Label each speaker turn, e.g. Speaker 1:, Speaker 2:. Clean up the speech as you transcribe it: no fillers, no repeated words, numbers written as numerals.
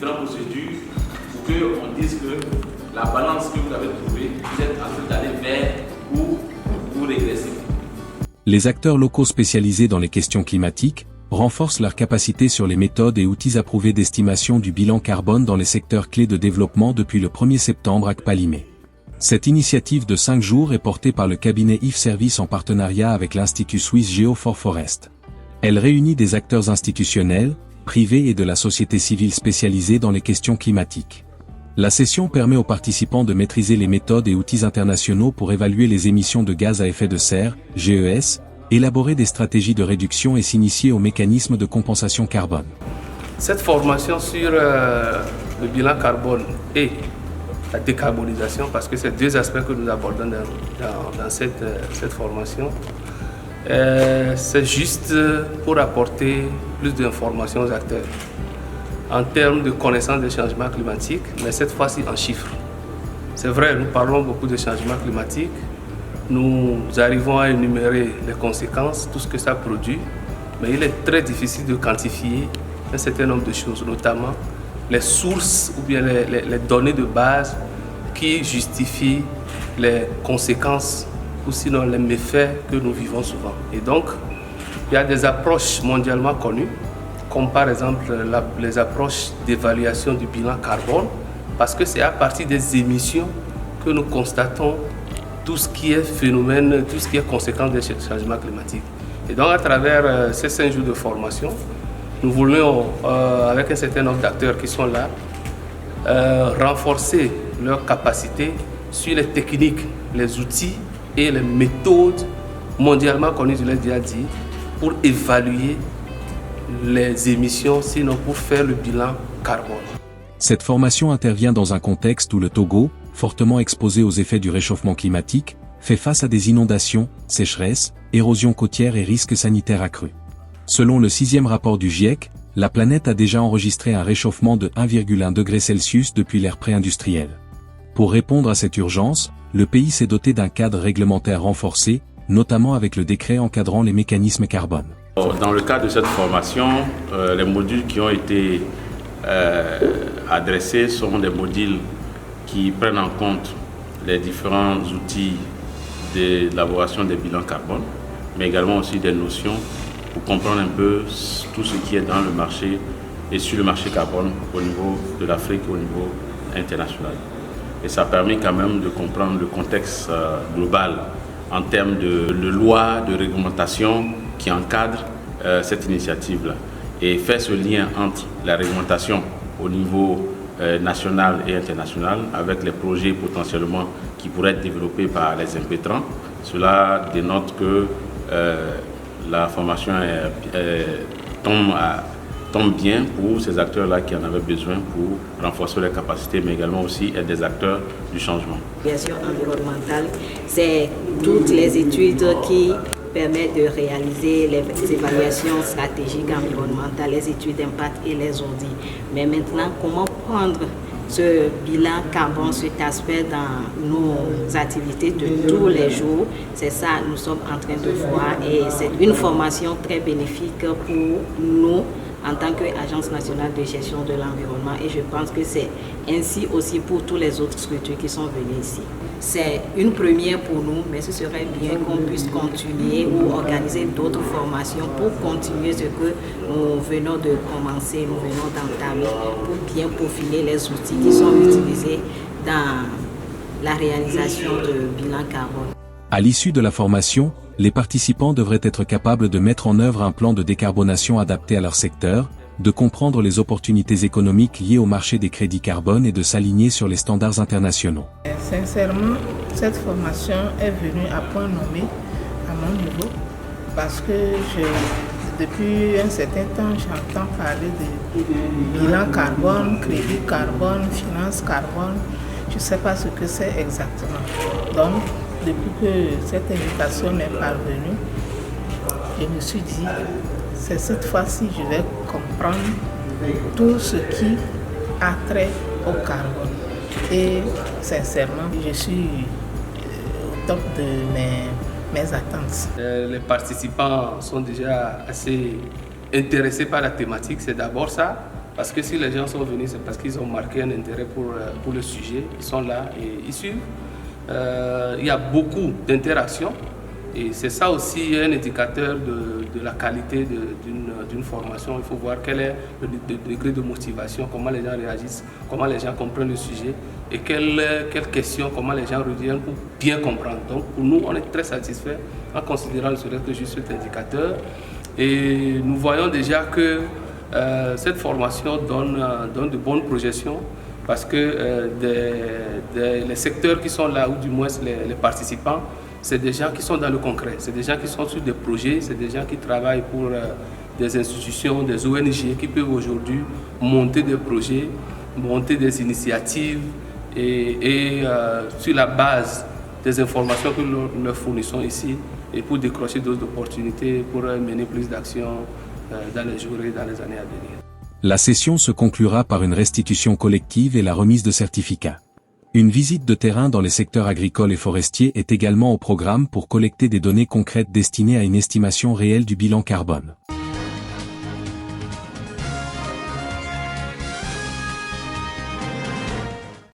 Speaker 1: différentes procédures pour qu'on dise que la balance que vous avez trouvée, vous êtes en train d'aller vers ou vous régressez.
Speaker 2: Les acteurs locaux spécialisés dans les questions climatiques renforcent leur capacité sur les méthodes et outils approuvés d'estimation du bilan carbone dans les secteurs clés de développement depuis le 1er septembre à Kpalimé. Cette initiative de 5 jours est portée par le cabinet IF Service en partenariat avec l'Institut Suisse Geo4Forest. Elle réunit des acteurs institutionnels, privés et de la société civile spécialisée dans les questions climatiques. La session permet aux participants de maîtriser les méthodes et outils internationaux pour évaluer les émissions de gaz à effet de serre, GES, élaborer des stratégies de réduction et s'initier aux mécanismes de compensation carbone.
Speaker 3: Cette formation sur le bilan carbone et la décarbonisation, parce que c'est deux aspects que nous abordons dans cette formation, c'est juste pour apporter plus d'informations aux acteurs en termes de connaissance des changements climatiques, mais cette fois-ci en chiffres. C'est vrai, nous parlons beaucoup de changements climatiques, nous arrivons à énumérer les conséquences, tout ce que ça produit, mais il est très difficile de quantifier un certain nombre de choses, notamment les sources ou bien les données de base qui justifient les conséquences ou sinon les méfaits que nous vivons souvent. Et donc, il y a des approches mondialement connues, comme par exemple les approches d'évaluation du bilan carbone, parce que c'est à partir des émissions que nous constatons tout ce qui est phénomène, tout ce qui est conséquence des changements climatiques. Et donc, à travers ces 5 jours de formation, nous voulons, avec un certain nombre d'acteurs qui sont là, renforcer leurs capacités sur les techniques, les outils et les méthodes mondialement connues, je l'ai déjà dit, pour évaluer les émissions, sinon pour faire le bilan carbone.
Speaker 2: Cette formation intervient dans un contexte où le Togo, fortement exposé aux effets du réchauffement climatique, fait face à des inondations, sécheresses, érosion côtière et risques sanitaires accrus. Selon le 6e rapport du GIEC, la planète a déjà enregistré un réchauffement de 1,1 degré Celsius depuis l'ère pré-industrielle. Pour répondre à cette urgence, le pays s'est doté d'un cadre réglementaire renforcé, notamment avec le décret encadrant les mécanismes carbone.
Speaker 1: Dans le cadre de cette formation, les modules qui ont été adressés sont des modules qui prennent en compte les différents outils d'élaboration des bilans carbone, mais également aussi des notions pour comprendre un peu tout ce qui est dans le marché et sur le marché carbone au niveau de l'Afrique et au niveau international. Et ça permet quand même de comprendre le contexte global en termes de lois, de réglementation qui encadrent cette initiative-là et fait ce lien entre la réglementation au niveau national et international avec les projets potentiellement qui pourraient être développés par les impétrants. Cela dénote que la formation tombe bien pour ces acteurs-là qui en avaient besoin pour renforcer leurs capacités, mais également aussi être des acteurs du changement.
Speaker 4: L'évaluation environnementale, c'est toutes les études qui permettent de réaliser les évaluations stratégiques environnementales, les études d'impact et les audits. Mais maintenant, comment prendre ce bilan carbone, cet aspect dans nos activités de tous les jours, c'est ça que nous sommes en train de voir et c'est une formation très bénéfique pour nous en tant qu'Agence nationale de gestion de l'environnement et je pense que c'est ainsi aussi pour toutes les autres structures qui sont venues ici. C'est une première pour nous, mais ce serait bien qu'on puisse continuer ou organiser d'autres formations pour continuer ce que nous venons de commencer, nous venons d'entamer, pour bien peaufiner les outils qui sont utilisés dans la réalisation de bilan carbone.
Speaker 2: À l'issue de la formation, les participants devraient être capables de mettre en œuvre un plan de décarbonation adapté à leur secteur, de comprendre les opportunités économiques liées au marché des crédits carbone et de s'aligner sur les standards internationaux.
Speaker 5: Sincèrement, cette formation est venue à point nommé à mon niveau parce que depuis un certain temps, j'entends parler de bilan carbone, crédit carbone, finance carbone. Je ne sais pas ce que c'est exactement. Donc, depuis que cette invitation m'est parvenue, je me suis dit, c'est cette fois-ci que je vais comprendre tout ce qui a trait au carbone. Et sincèrement, je suis au top de mes attentes.
Speaker 3: Les participants sont déjà assez intéressés par la thématique, c'est d'abord ça. Parce que si les gens sont venus, c'est parce qu'ils ont marqué un intérêt pour le sujet. Ils sont là et ils suivent. Il y a beaucoup d'interactions. Et c'est ça aussi un indicateur de la qualité d'une formation. Il faut voir quel est le degré de motivation, comment les gens réagissent, comment les gens comprennent le sujet et quelles questions, comment les gens reviennent pour bien comprendre. Donc pour nous, on est très satisfaits en considérant ne serait-ce que juste cet indicateur. Et nous voyons déjà que cette formation donne de bonnes projections parce que les secteurs qui sont là, ou du moins les participants, c'est des gens qui sont dans le concret, c'est des gens qui sont sur des projets, c'est des gens qui travaillent pour des institutions, des ONG qui peuvent aujourd'hui monter des projets, monter des initiatives et sur la base des informations que nous leur fournissons ici et pour décrocher d'autres opportunités, pour mener plus d'actions dans les jours et dans les années à venir.
Speaker 2: La session se conclura par une restitution collective et la remise de certificats. Une visite de terrain dans les secteurs agricoles et forestiers est également au programme pour collecter des données concrètes destinées à une estimation réelle du bilan carbone.